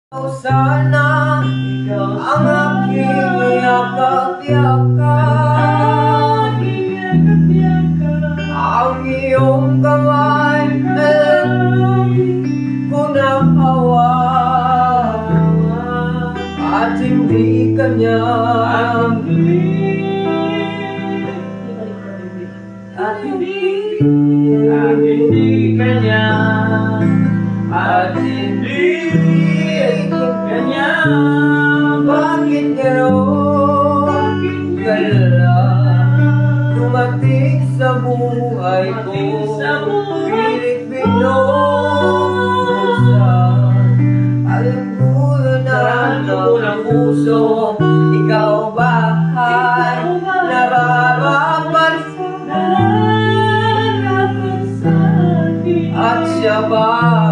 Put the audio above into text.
Sana ang aking yakap-yakap, ang iyong kamay ko nahawa, at hindi kanya at hindi kanya at hindi kanya. Bakit gano'n kala dumating sa buhay ko? Pilit binuhusan alimpunan ng puso. Ikaw ba ay nararapat at siya ba